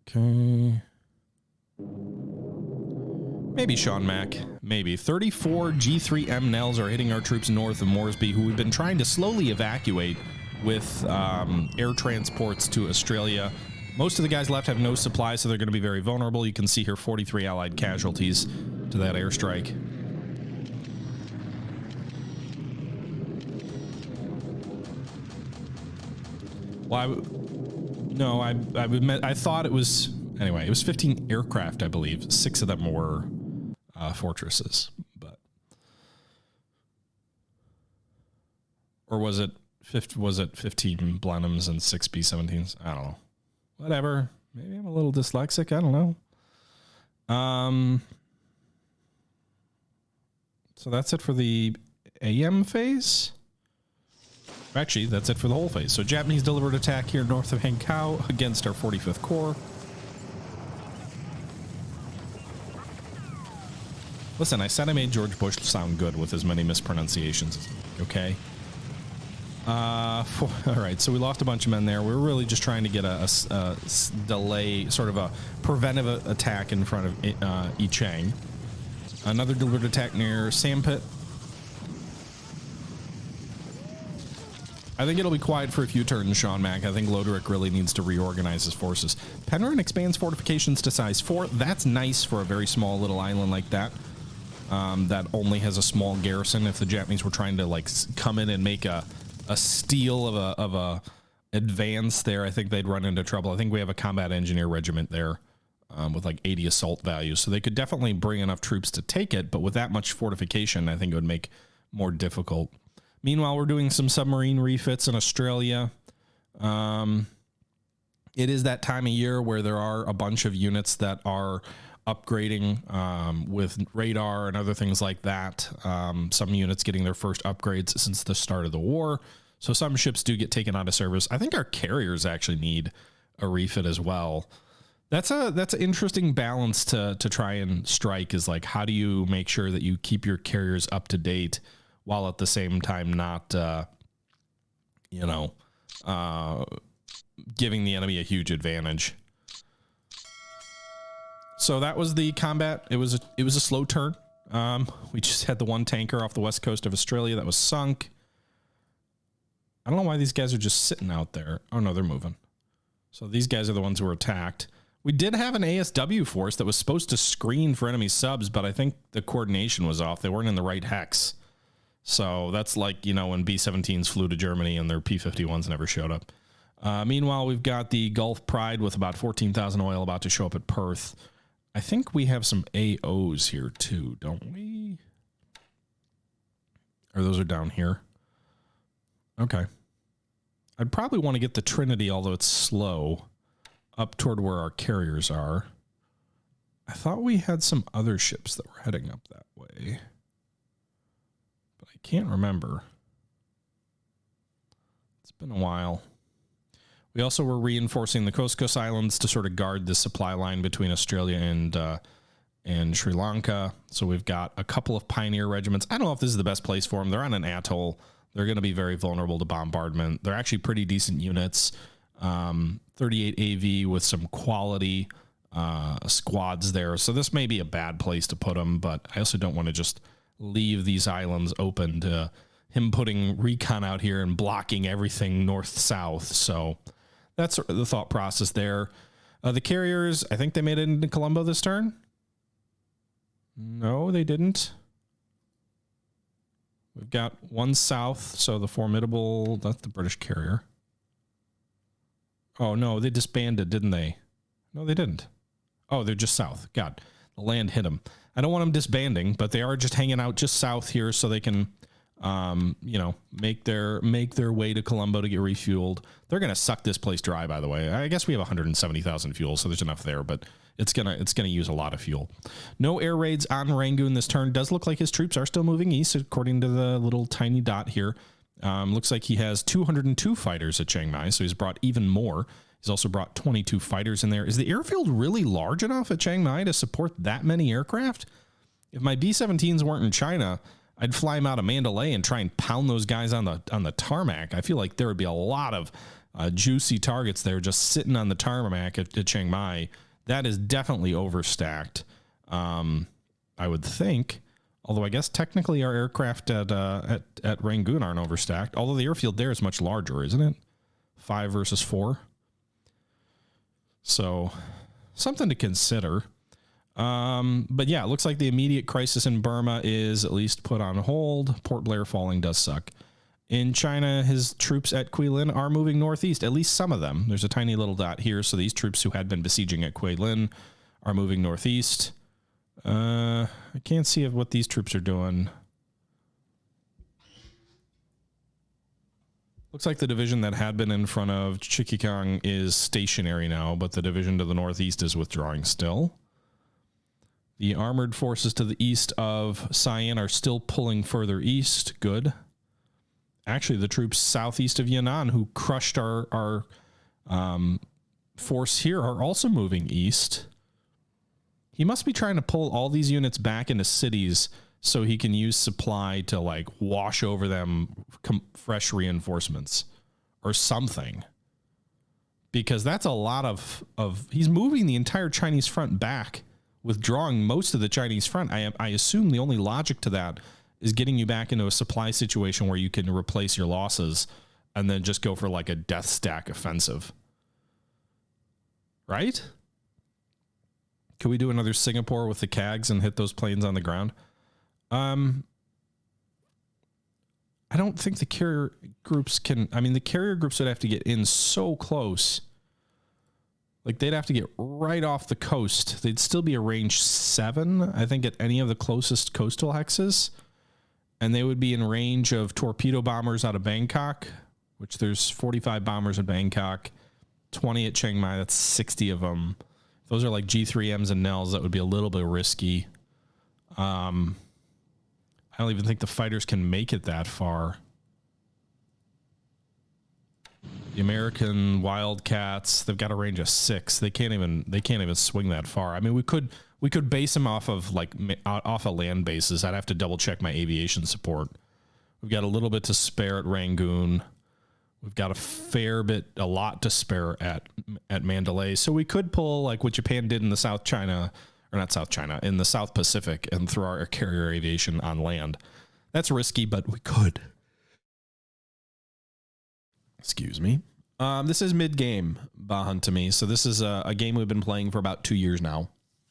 Okay. Maybe Sean Mack. Maybe. 34 G3M Nels are hitting our troops north of Moresby, who we've been trying to slowly evacuate with air transports to Australia. Most of the guys left have no supply, so they're going to be very vulnerable. You can see here 43 Allied casualties to that airstrike. Well, I thought it was... Anyway, it was 15 aircraft, I believe. 6 of them were fortresses, but... Or was it 15 Blenheims and 6 B-17s? I don't know. Whatever. Maybe I'm a little dyslexic. I don't know. So that's it for the AM phase. Actually, that's it for the whole phase. So Japanese delivered attack here north of Hankow against our 45th Corps. Listen, I said I made George Bush sound good with as many mispronunciations. Okay. All right, so we lost a bunch of men there. We were really just trying to get a delay, sort of a preventive attack in front of Yichang. Another delivered attack near Sandpit. I think it'll be quiet for a few turns, Sean Mack. I think Loderick really needs to reorganize his forces. Penryn expands fortifications to size 4. That's nice for a very small little island like that. That only has a small garrison. If the Japanese were trying to like come in and make a steal of a advance there, I think they'd run into trouble. I think we have a combat engineer regiment there with like 80 assault values, so they could definitely bring enough troops to take it, but with that much fortification, I think it would make more difficult. Meanwhile, we're doing some submarine refits in Australia. It is that time of year where there are a bunch of units that are upgrading with radar and other things like that. Some units getting their first upgrades since the start of the war. So some ships do get taken out of service. I think our carriers actually need a refit as well. That's an interesting balance to try and strike, is like, how do you make sure that you keep your carriers up to date while at the same time not, giving the enemy a huge advantage. So that was the combat. It was a slow turn. We just had the one tanker off the west coast of Australia that was sunk. I don't know why these guys are just sitting out there. Oh no, they're moving. So these guys are the ones who were attacked. We did have an ASW force that was supposed to screen for enemy subs, but I think the coordination was off. They weren't in the right hex. So that's like, when B-17s flew to Germany and their P-51s never showed up. Meanwhile, we've got the Gulf Pride with about 14,000 oil about to show up at Perth. I think we have some AOs here too, don't we? Or those are down here. Okay. I'd probably want to get the Trinity, although it's slow, up toward where our carriers are. I thought we had some other ships that were heading up that way, but I can't remember. It's been a while. We also were reinforcing the Coast Islands to sort of guard the supply line between Australia and Sri Lanka. So we've got a couple of pioneer regiments. I don't know if this is the best place for them. They're on an atoll. they're going to be very vulnerable to bombardment. They're actually pretty decent units. 38 AV with some quality squads there. So this may be a bad place to put them, but I also don't want to just leave these islands open to him putting recon out here and blocking everything north-south. So that's the thought process there. The carriers, I think they made it into Colombo this turn. No, they didn't. We've got one south, so the formidable, that's the British carrier. Oh, no, they disbanded, didn't they? No, they didn't. Oh, they're just south. God, the land hit them. I don't want them disbanding, but they are just hanging out just south here so they can, you know, make their way to Colombo to get refueled. They're going to suck this place dry, by the way. I guess we have 170,000 fuel, so there's enough there, but it's gonna use a lot of fuel. No air raids on Rangoon this turn. Does look like his troops are still moving east, according to the little tiny dot here. Looks like he has 202 fighters at Chiang Mai, so he's brought even more. He's also brought 22 fighters in there. Is the airfield really large enough at Chiang Mai to support that many aircraft? If my B-17s weren't in China, I'd fly them out of Mandalay and try and pound those guys on the tarmac. I feel like there would be a lot of juicy targets there just sitting on the tarmac at Chiang Mai. That is definitely overstacked, I would think. Although I guess technically our aircraft at Rangoon aren't overstacked. Although the airfield there is much larger, isn't it? 5 versus 4. So something to consider. But yeah, it looks like the immediate crisis in Burma is at least put on hold. Port Blair falling does suck. In China, his troops at Guilin are moving northeast, at least some of them. There's a tiny little dot here, so these troops who had been besieging at Guilin are moving northeast. I can't see what these troops are doing. Looks like the division that had been in front of Chikikang is stationary now, but the division to the northeast is withdrawing still. The armored forces to the east of Sian are still pulling further east. Good. Actually, the troops southeast of Yan'an who crushed our force here are also moving east. He must be trying to pull all these units back into cities so he can use supply to like wash over them fresh reinforcements or something. Because that's a lot of he's moving the entire Chinese front back, withdrawing most of the Chinese front. I assume the only logic to that is getting you back into a supply situation where you can replace your losses and then just go for like a death stack offensive. Right? Can we do another Singapore with the CAGs and hit those planes on the ground? I don't think the carrier groups can. I mean, the carrier groups would have to get in so close. Like, they'd have to get right off the coast. They'd still be a range 7, I think, at any of the closest coastal hexes. And they would be in range of torpedo bombers out of Bangkok, which there's 45 bombers in Bangkok, 20 at Chiang Mai. That's 60 of them. If those are like G3Ms and Nels, that would be a little bit risky. I don't even think the fighters can make it that far. The American Wildcats, they've got a range of 6. They can't even swing that far. I mean, we could base them off of land bases. I'd have to double check my aviation support. We've got a little bit to spare at Rangoon. We've got a lot to spare at Mandalay. So we could pull like what Japan did in the South China, or not South China, in the South Pacific and throw our carrier aviation on land. That's risky, but we could. Excuse me. This is mid-game, Bahan, to me. So this is a game we've been playing for about 2 years now.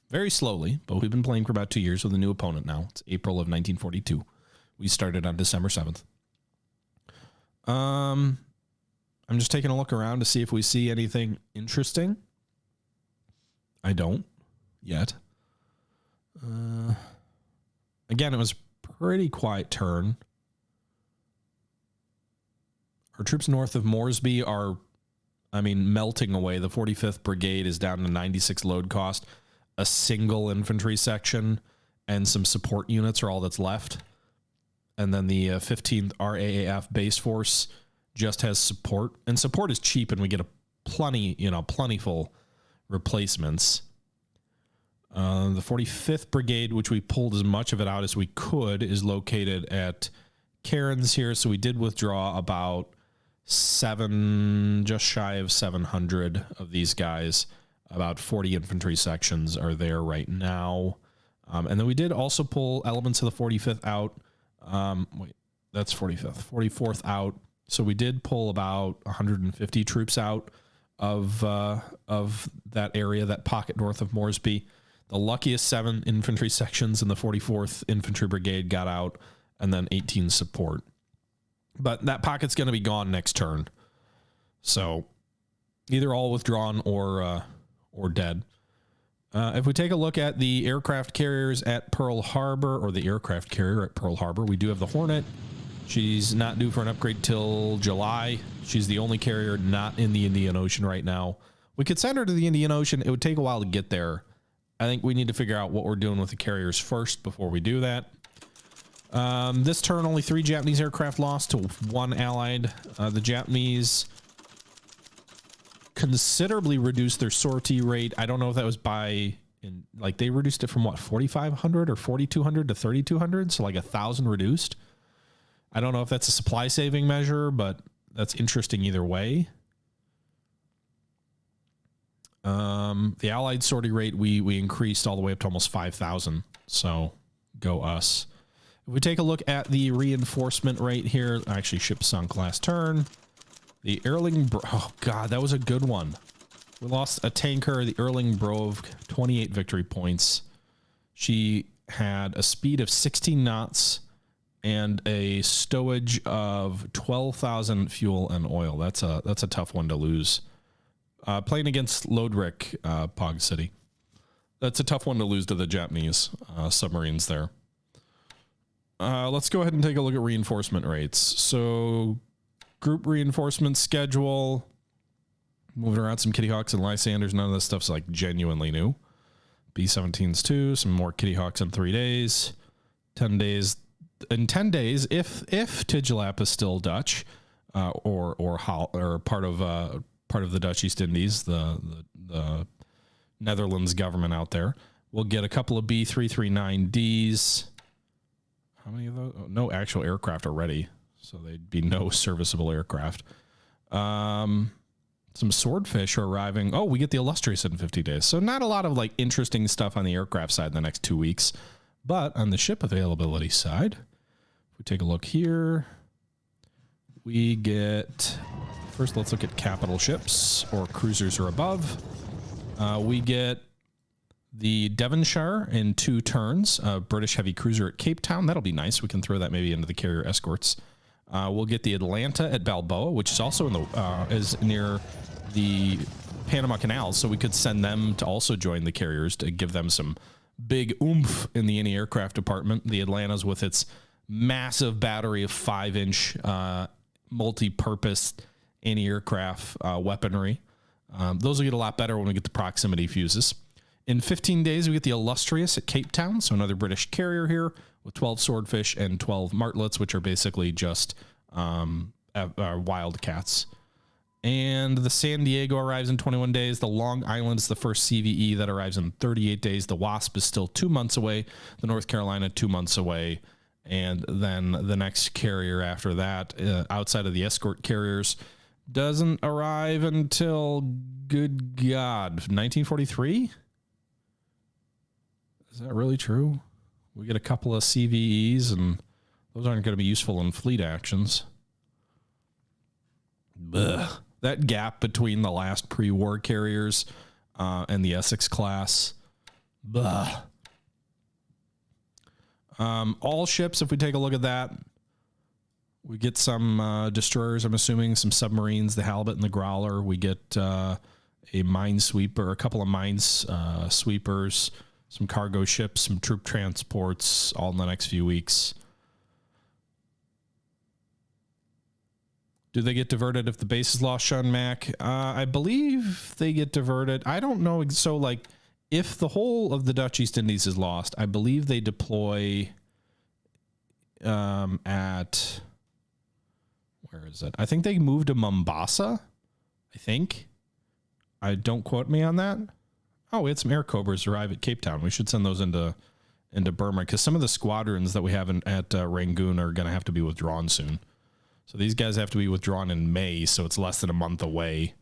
Very slowly, but we've been playing for about 2 years with a new opponent now. It's April of 1942. We started on December 7th. I'm just taking a look around to see if we see anything interesting. I don't yet. Again, it was a pretty quiet turn. Our troops north of Moresby are, melting away. The 45th Brigade is down to 96 load cost. A single infantry section and some support units are all that's left. And then the 15th RAAF base force just has support. And support is cheap and we get plentiful replacements. The 45th Brigade, which we pulled as much of it out as we could, is located at Karens here. So we did withdraw about just shy of 700 of these guys. About 40 infantry sections are there right now. And then we did also pull elements of the 45th out. Wait, that's 45th, 44th out. So we did pull about 150 troops out of that area, that pocket north of Moresby. The luckiest 7 infantry sections in the 44th Infantry Brigade got out, and then 18 support. But that pocket's going to be gone next turn. So either all withdrawn or dead. If we take a look at the aircraft carriers at Pearl Harbor, or the aircraft carrier at Pearl Harbor, we do have the Hornet. She's not due for an upgrade till July. She's the only carrier not in the Indian Ocean right now. We could send her to the Indian Ocean. It would take a while to get there. I think we need to figure out what we're doing with the carriers first before we do that. This turn, only 3 Japanese aircraft lost to 1 Allied. The Japanese considerably reduced their sortie rate. I don't know if that was like they reduced it from what, 4,500 or 4,200 to 3,200, so like 1,000 reduced. I don't know if that's a supply saving measure, but that's interesting either way. The Allied sortie rate we increased all the way up to almost 5,000. So go us. If we take a look at the reinforcement rate here, actually ship sunk last turn. The oh god, that was a good one. We lost a tanker, the Erling-Brove, 28 victory points. She had a speed of 16 knots and a stowage of 12,000 fuel and oil. That's a tough one to lose. Playing against Lodrick, Pog City. That's a tough one to lose to the Japanese submarines there. Let's go ahead and take a look at reinforcement rates. So group reinforcement schedule, moving around some Kitty Hawks and Lysanders. None of this stuff's like genuinely new. B-17s too, some more Kitty Hawks in 3 days, 10 days. In 10 days, if Tigelap is still Dutch, or part of the Dutch East Indies, the Netherlands government out there, we'll get a couple of B339Ds. How many of those? Oh, no actual aircraft are ready, so they'd be no serviceable aircraft. Some Swordfish are arriving. Oh, we get the Illustrious in 50 days. So not a lot of like interesting stuff on the aircraft side in the next 2 weeks. But on the ship availability side, if we take a look here, we get, first let's look at capital ships or cruisers or above. We get the Devonshire in 2 turns, a British heavy cruiser at Cape Town. That'll be nice. We can throw that maybe into the carrier escorts. We'll get the Atlanta at Balboa, which is also in the is near the Panama Canal, so we could send them to also join the carriers to give them some big oomph in the anti-aircraft department. The Atlanta's with its massive battery of 5-inch multi-purpose anti-aircraft weaponry. Those will get a lot better when we get the proximity fuses. In 15 days, we get the Illustrious at Cape Town, so another British carrier here with 12 Swordfish and 12 Martlets, which are basically just Wildcats. And the San Diego arrives in 21 days. The Long Island is the first CVE that arrives in 38 days. The Wasp is still 2 months away. The North Carolina, 2 months away. And then the next carrier after that, outside of the escort carriers, doesn't arrive until, good God, 1943? Is that really true? We get a couple of CVEs, and those aren't going to be useful in fleet actions. Blech. That gap between the last pre-war carriers and the Essex class. Blech. All ships, if we take a look at that, we get some destroyers, I'm assuming, some submarines, the Halibut and the Growler. We get a minesweeper, a couple of sweepers, some cargo ships, some troop transports, all in the next few weeks. Do they get diverted if the base is lost, Sean Mack? I believe they get diverted. I don't know. So, like, if the whole of the Dutch East Indies is lost, I believe they deploy at... Where is it? I think they moved to Mombasa. I think. Don't quote me on that. Oh, we had some Air Cobras arrive at Cape Town. We should send those into into Burma, because some of the squadrons that we have at Rangoon are going to have to be withdrawn soon. So these guys have to be withdrawn in May, so it's less than a month away.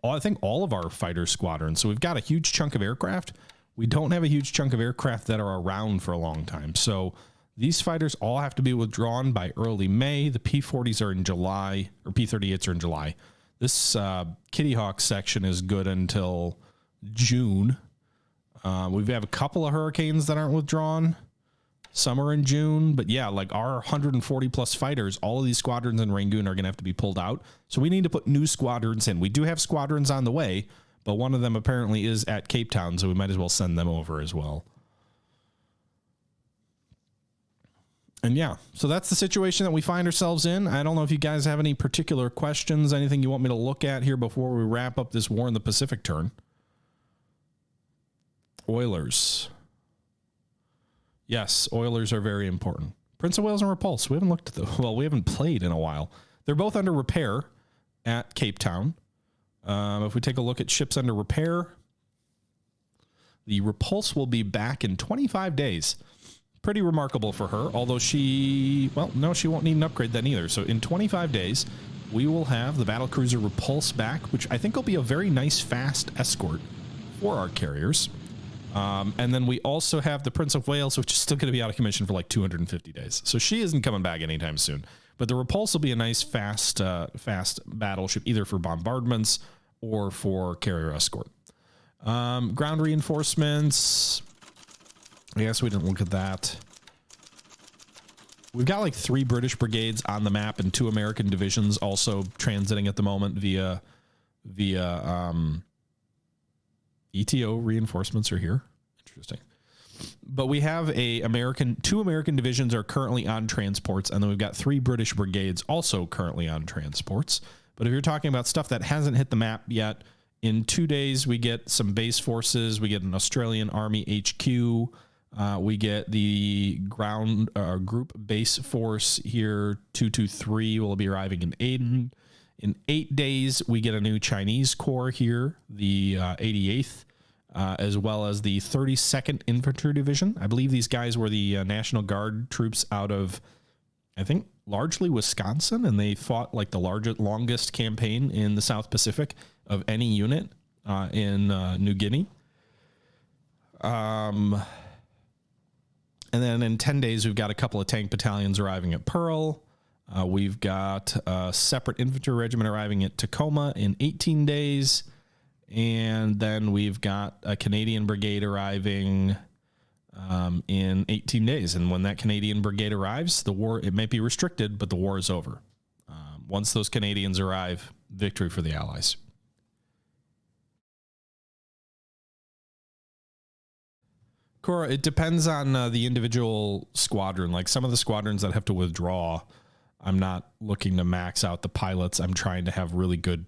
I think all of our fighter squadrons. So we've got a huge chunk of aircraft. We don't have a huge chunk of aircraft that are around for a long time. So these fighters all have to be withdrawn by early May. The P-40s are in July, or P-38s are in July. This Kitty Hawk section is good until June. We have a couple of Hurricanes that aren't withdrawn. Some are in June, but yeah, like our 140 plus fighters, all of these squadrons in Rangoon are going to have to be pulled out. So we need to put new squadrons in. We do have squadrons on the way, but one of them apparently is at Cape Town, so we might as well send them over as well. And yeah, so that's the situation that we find ourselves in. I don't know if you guys have any particular questions, anything you want me to look at here before we wrap up this War in the Pacific turn. Oilers. Yes, Oilers are very important. Prince of Wales and Repulse. We haven't looked at we haven't played in a while. They're both under repair at Cape Town. If we take a look at ships under repair, the Repulse will be back in 25 days. Pretty remarkable for her, although she won't need an upgrade then either. So in 25 days, we will have the battlecruiser Repulse back, which I think will be a very nice, fast escort for our carriers. And then we also have the Prince of Wales, which is still going to be out of commission for like 250 days. So she isn't coming back anytime soon. But the Repulse will be a nice, fast battleship, either for bombardments or for carrier escort. Ground reinforcements. I guess we didn't look at that. We've got like 3 British brigades on the map and 2 American divisions also transiting at the moment via ETO reinforcements are here. Interesting. But we have 2 American divisions are currently on transports, and then we've got 3 British brigades also currently on transports. But if you're talking about stuff that hasn't hit the map yet, in 2 days we get some base forces. We get an Australian Army HQ. We get the ground group base force here. 223 will be arriving in Aden. In 8 days, we get a new Chinese corps here, the 88th, as well as the 32nd Infantry Division. I believe these guys were the National Guard troops out of, I think, largely Wisconsin, and they fought like the longest campaign in the South Pacific of any unit in New Guinea. And then in 10 days, we've got a couple of tank battalions arriving at Pearl. We've got a separate infantry regiment arriving at Tacoma in 18 days. And then we've got a Canadian brigade arriving in 18 days. And when that Canadian brigade arrives, the war, it might be restricted, but the war is over. Once those Canadians arrive, victory for the Allies. Cora, it depends on the individual squadron. Like some of the squadrons that have to withdraw, I'm not looking to max out the pilots. I'm trying to have really good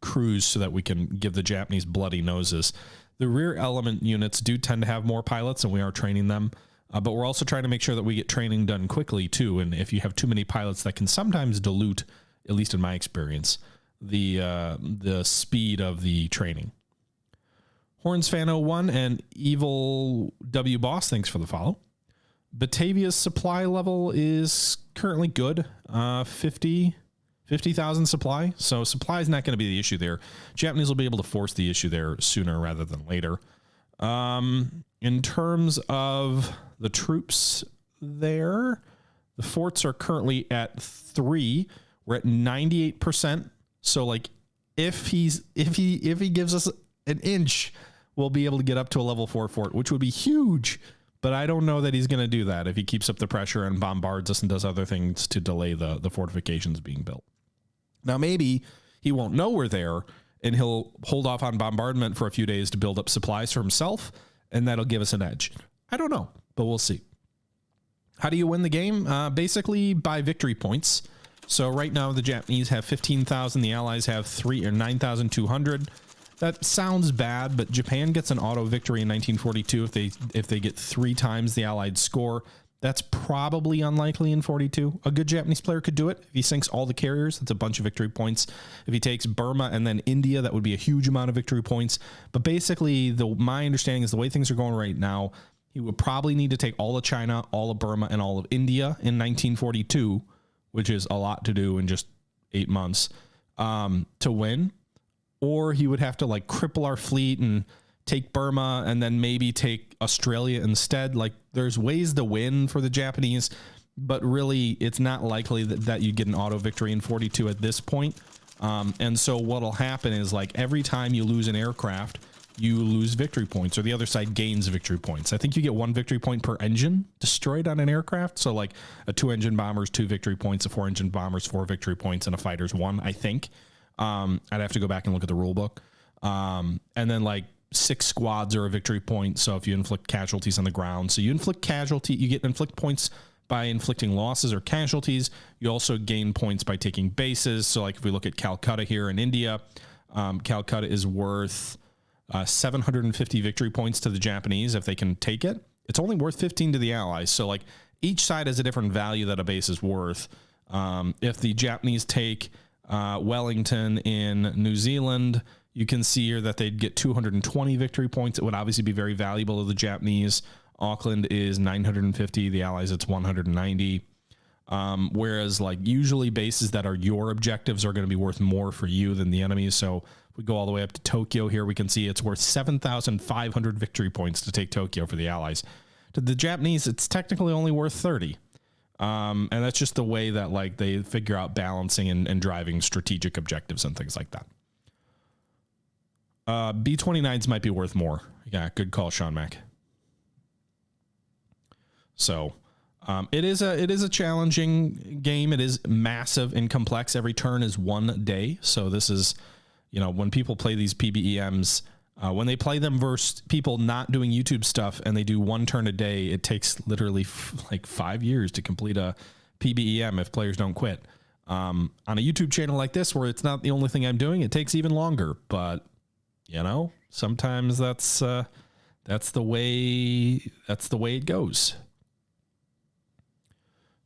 crews so that we can give the Japanese bloody noses. The rear element units do tend to have more pilots, and we are training them. But we're also trying to make sure that we get training done quickly too. And if you have too many pilots, that can sometimes dilute, at least in my experience, the speed of the training. Horns Fan 01 and Evil W Boss, thanks for the follow. Batavia's supply level is currently good, 50,000 supply. So supply is not going to be the issue there. Japanese will be able to force the issue there sooner rather than later. In terms of the troops there, the forts are currently at 3. We're at 98%. So like if he gives us an inch, we'll be able to get up to a level 4 fort, which would be huge. But I don't know that he's going to do that if he keeps up the pressure and bombards us and does other things to delay the fortifications being built. Now, maybe he won't know we're there, and he'll hold off on bombardment for a few days to build up supplies for himself, and that'll give us an edge. I don't know, but we'll see. How do you win the game? Basically by victory points. So right now the Japanese have 15,000, the Allies have 9,200. That sounds bad, but Japan gets an auto victory in 1942 if they get 3 times the Allied score. That's probably unlikely in 42. A good Japanese player could do it. If he sinks all the carriers, that's a bunch of victory points. If he takes Burma and then India, that would be a huge amount of victory points. But basically, my understanding is the way things are going right now, He would probably need to take all of China, all of Burma, and all of India in 1942, which is a lot to do in just 8 months, to win. Or he would have to like cripple our fleet and take Burma and then maybe take Australia instead. Like there's ways to win for the Japanese, but really it's not likely that you get an auto victory in 42 at this point. And so what'll happen is like every time you lose an aircraft, you lose victory points, or the other side gains victory points. I think you get 1 victory point per engine destroyed on an aircraft. So like a 2-engine bomber is 2 victory points, a 4-engine bomber is 4 victory points, and a fighter's 1, I think. I'd have to go back and look at the rule book. And then like 6 squads are a victory point. So if you inflict casualties on the ground, so you get inflict points by inflicting losses or casualties. You also gain points by taking bases. So like if we look at Calcutta here in India, Calcutta is worth 750 victory points to the Japanese if they can take it. It's only worth 15 to the Allies. So like each side has a different value that a base is worth. If the Japanese take Wellington in New Zealand, you can see here that they'd get 220 victory points. It would obviously be very valuable to the Japanese. Auckland is 950. The Allies, it's 190. Whereas like usually bases that are your objectives are going to be worth more for you than the enemy's. So if we go all the way up to Tokyo here, we can see it's worth 7,500 victory points to take Tokyo for the Allies. To the Japanese, it's technically only worth 30. And that's just the way that like they figure out balancing and driving strategic objectives and things like that. B-29s might be worth more. Yeah, good call, Sean Mack. So it is a challenging game. It is massive and complex. Every turn is 1 day. So this is, you know, when people play these PBEMs, when they play them versus people not doing YouTube stuff and they do 1 turn a day, it takes literally like 5 years to complete a PBEM if players don't quit. On a YouTube channel like this, where it's not the only thing I'm doing, it takes even longer. But you know, sometimes that's the way it goes.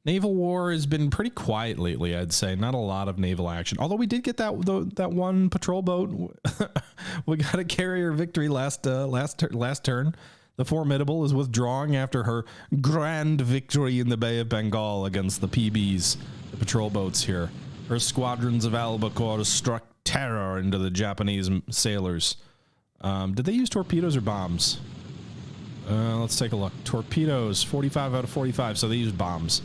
Naval war has been pretty quiet lately, I'd say. Not a lot of naval action. Although we did get that 1 patrol boat. We got a carrier victory last turn. The Formidable is withdrawing after her grand victory in the Bay of Bengal against the PBs, the patrol boats here. Her squadrons of albacore struck terror into the Japanese sailors. Did they use torpedoes or bombs? Let's take a look. Torpedoes, 45 out of 45, so they use bombs.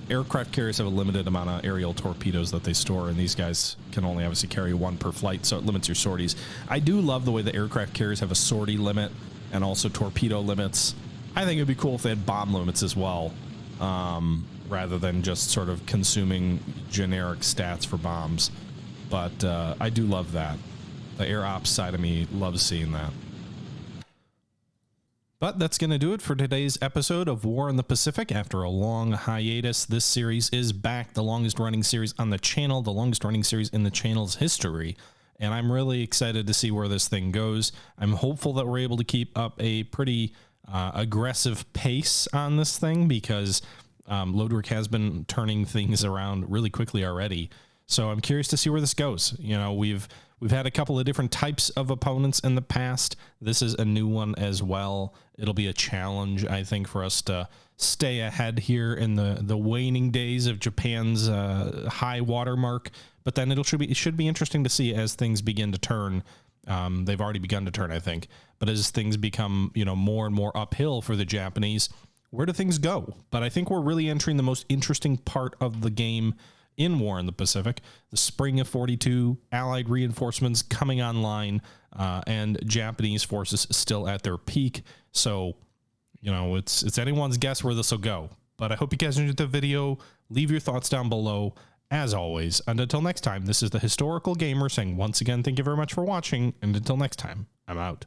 Aircraft carriers have a limited amount of aerial torpedoes that they store, and these guys can only obviously carry 1 per flight, so it limits your sorties. I do love the way the aircraft carriers have a sortie limit and also torpedo limits. I think it'd be cool if they had bomb limits as well, rather than just sort of consuming generic stats for bombs. But I do love that. The air ops side of me loves seeing that. But that's going to do it for today's episode of War in the Pacific. After a long hiatus, this series is back, the longest running series on the channel, the longest running series in the channel's history. And I'm really excited to see where this thing goes. I'm hopeful that we're able to keep up a pretty aggressive pace on this thing, because Lodrick has been turning things around really quickly already. So I'm curious to see where this goes. You know, we've had a couple of different types of opponents in the past. This is a new one as well. It'll be a challenge, I think, for us to stay ahead here in the waning days of Japan's high water mark. But then it should be interesting to see as things begin to turn. They've already begun to turn, I think. But as things become, you know, more and more uphill for the Japanese, where do things go? But I think we're really entering the most interesting part of the game in War in the Pacific. The spring of 42, Allied reinforcements coming online, and Japanese forces still at their peak. So, you know, it's anyone's guess where this will go. But I hope you guys enjoyed the video. Leave your thoughts down below. As always, and until next time, this is the Historical Gamer saying once again, thank you very much for watching, and until next time, I'm out.